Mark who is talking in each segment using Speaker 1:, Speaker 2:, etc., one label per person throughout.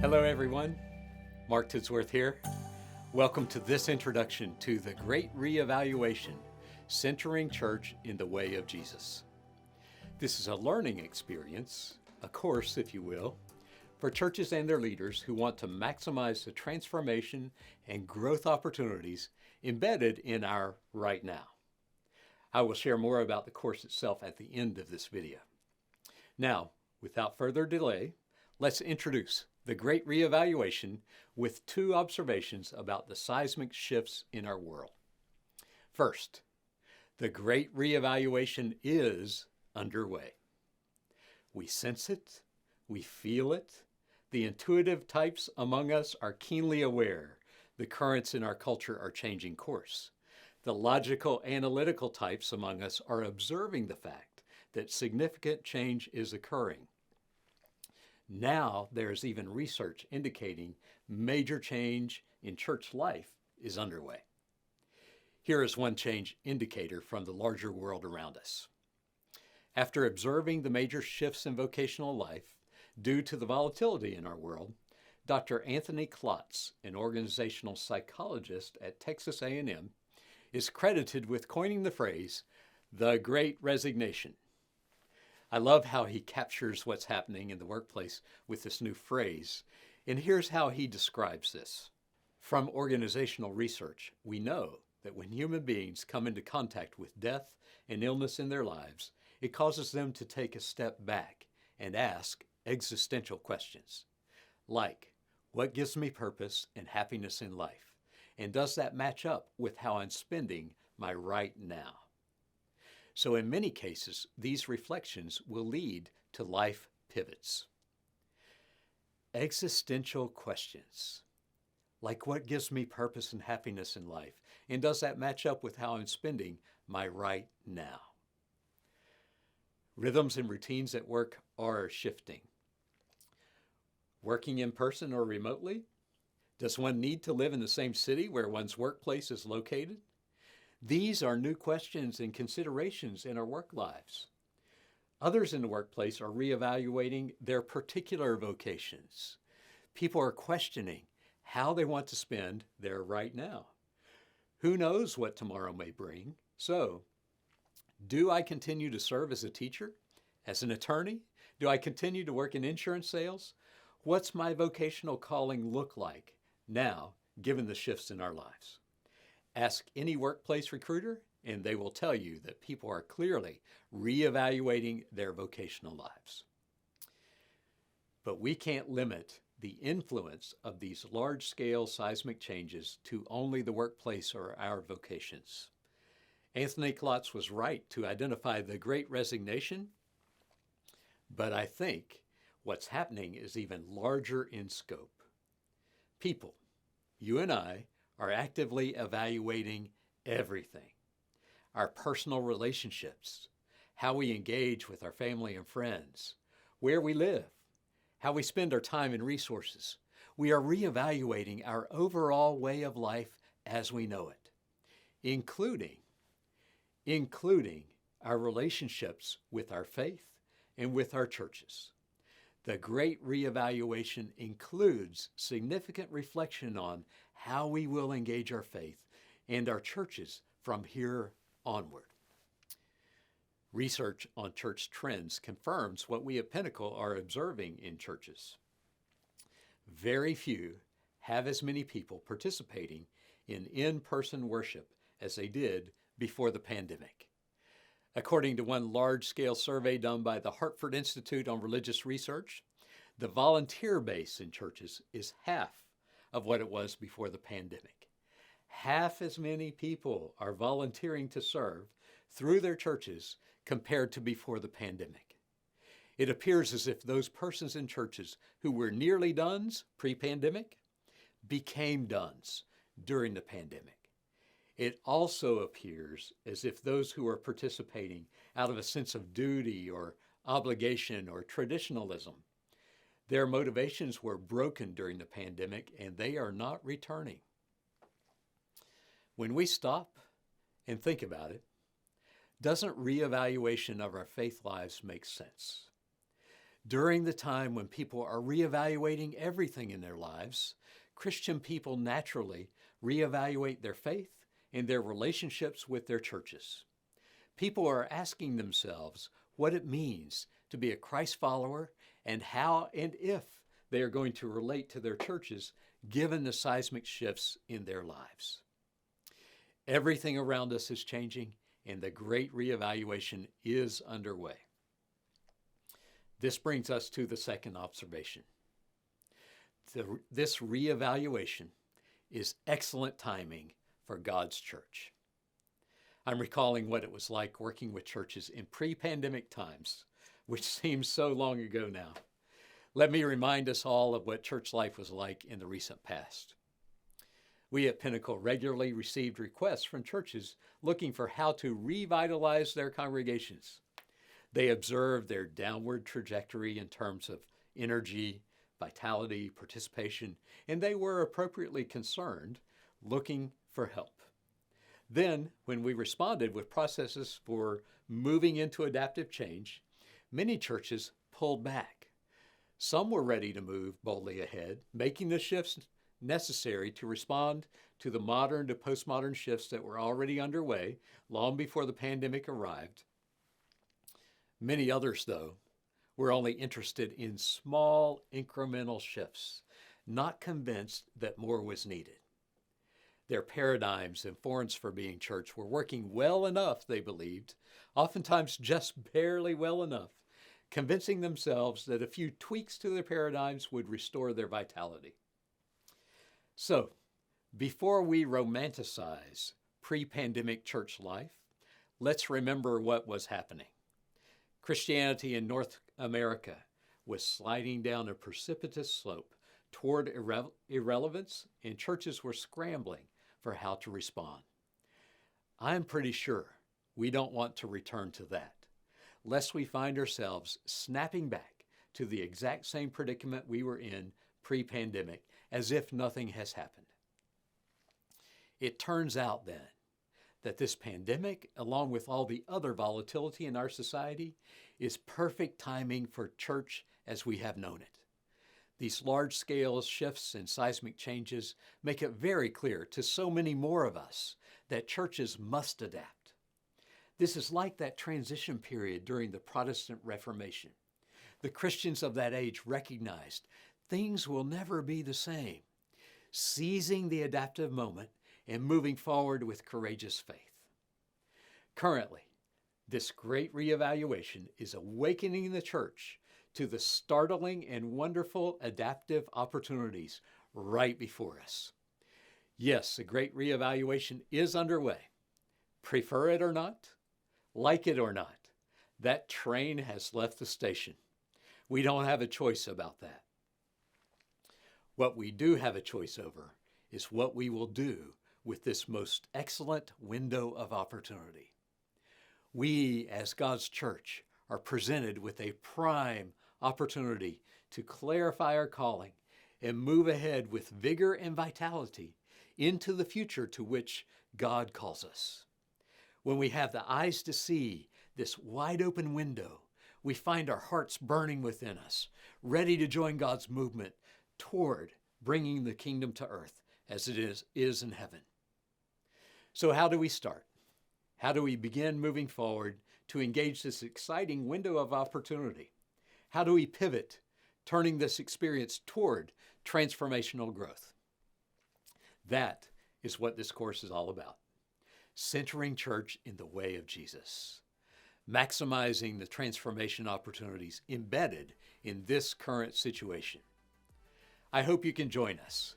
Speaker 1: Hello everyone, Mark Tidsworth here. Welcome to this introduction to the Great ReEvaluation, Centering Church in the Way of Jesus. This is a learning experience, a course if you will, for churches and their leaders who want to maximize the transformation and growth opportunities embedded in our right now. I will share more about the course itself at the end of this video. Now, without further delay, let's introduce the Great ReEvaluation with two observations about the seismic shifts in our world. First, the Great ReEvaluation is underway. We sense it, we feel it. The intuitive types among us are keenly aware the currents in our culture are changing course. The logical, analytical types among us are observing the fact that significant change is occurring. Now there's even research indicating major change in church life is underway. Here is one change indicator from the larger world around us. After observing the major shifts in vocational life due to the volatility in our world, Dr. Anthony Klotz, an organizational psychologist at Texas A&M, is credited with coining the phrase, the Great Resignation. I love how he captures what's happening in the workplace with this new phrase, and here's how he describes this. From organizational research, we know that when human beings come into contact with death and illness in their lives, it causes them to take a step back and ask existential questions, like, what gives me purpose and happiness in life? And does that match up with how I'm spending my right now? So in many cases, these reflections will lead to life pivots. Existential questions, like what gives me purpose and happiness in life? And does that match up with how I'm spending my right now? Rhythms and routines at work are shifting. Working in person or remotely? Does one need to live in the same city where one's workplace is located? These are new questions and considerations in our work lives. Others in the workplace are reevaluating their particular vocations. People are questioning how they want to spend their right now. Who knows what tomorrow may bring? So, do I continue to serve as a teacher, as an attorney? Do I continue to work in insurance sales? What's my vocational calling look like now, given the shifts in our lives? Ask any workplace recruiter, and they will tell you that people are clearly reevaluating their vocational lives. But we can't limit the influence of these large-scale seismic changes to only the workplace or our vocations. Anthony Klotz was right to identify the Great Resignation, but I think what's happening is even larger in scope. People, you and I, are actively evaluating everything. Our personal relationships, how we engage with our family and friends, where we live, how we spend our time and resources. We are reevaluating our overall way of life as we know it, including our relationships with our faith and with our churches. The Great ReEvaluation includes significant reflection on how we will engage our faith and our churches from here onward. Research on church trends confirms what we at Pinnacle are observing in churches. Very few have as many people participating in in-person worship as they did before the pandemic. According to one large-scale survey done by the Hartford Institute on Religious Research, the volunteer base in churches is half of what it was before the pandemic. Half as many people are volunteering to serve through their churches compared to before the pandemic. It appears as if those persons in churches who were nearly dones pre-pandemic became dones during the pandemic. It also appears as if those who are participating out of a sense of duty or obligation or traditionalism, their motivations were broken during the pandemic and they are not returning. When we stop and think about it, doesn't reevaluation of our faith lives make sense? During the time when people are reevaluating everything in their lives, Christian people naturally reevaluate their faith and their relationships with their churches. People are asking themselves what it means to be a Christ follower and how and if they are going to relate to their churches given the seismic shifts in their lives. Everything around us is changing, and the Great ReEvaluation is underway. This brings us to the second observation. This reevaluation is excellent timing for God's church. I'm recalling what it was like working with churches in pre-pandemic times, which seems so long ago now. Let me remind us all of what church life was like in the recent past. We at Pinnacle regularly received requests from churches looking for how to revitalize their congregations. They observed their downward trajectory in terms of energy, vitality, participation, and they were appropriately concerned, looking for help. Then, when we responded with processes for moving into adaptive change, many churches pulled back. Some were ready to move boldly ahead, making the shifts necessary to respond to the modern to postmodern shifts that were already underway long before the pandemic arrived. Many others, though, were only interested in small incremental shifts, not convinced that more was needed. Their paradigms and forms for being church were working well enough, they believed, oftentimes just barely well enough, convincing themselves that a few tweaks to their paradigms would restore their vitality. So, before we romanticize pre-pandemic church life, let's remember what was happening. Christianity in North America was sliding down a precipitous slope toward irrelevance, and churches were scrambling for how to respond. I'm pretty sure we don't want to return to that, lest we find ourselves snapping back to the exact same predicament we were in pre-pandemic, as if nothing has happened. It turns out then that this pandemic, along with all the other volatility in our society, is perfect timing for church as we have known it. These large-scale shifts and seismic changes make it very clear to so many more of us that churches must adapt. This is like that transition period during the Protestant Reformation. The Christians of that age recognized things will never be the same, seizing the adaptive moment and moving forward with courageous faith. Currently, this great reevaluation is awakening the church to the startling and wonderful adaptive opportunities right before us. Yes, the great reevaluation is underway. Prefer it or not, like it or not, that train has left the station. We don't have a choice about that. What we do have a choice over is what we will do with this most excellent window of opportunity. We, as God's church, are presented with a prime opportunity to clarify our calling and move ahead with vigor and vitality into the future to which God calls us. When we have the eyes to see this wide open window, we find our hearts burning within us, ready to join God's movement toward bringing the kingdom to earth as it is in heaven. So how do we start? How do we begin moving forward to engage this exciting window of opportunity? How do we pivot, turning this experience toward transformational growth? That is what this course is all about. Centering church in the way of Jesus. Maximizing the transformation opportunities embedded in this current situation. I hope you can join us.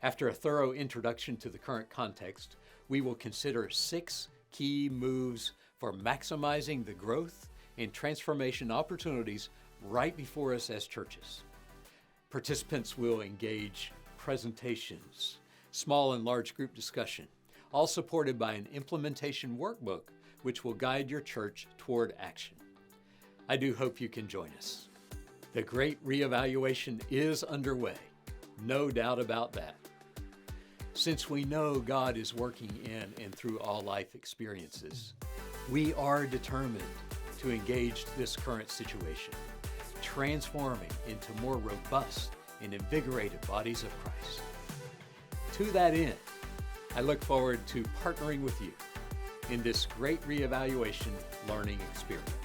Speaker 1: After a thorough introduction to the current context, we will consider 6 key moves for maximizing the growth and transformation opportunities right before us as churches. Participants will engage presentations, small and large group discussion, all supported by an implementation workbook which will guide your church toward action. I do hope you can join us. The Great ReEvaluation is underway, no doubt about that. Since we know God is working in and through all life experiences, we are determined to engage this current situation, transforming into more robust and invigorated bodies of Christ. To that end, I look forward to partnering with you in this Great ReEvaluation learning experience.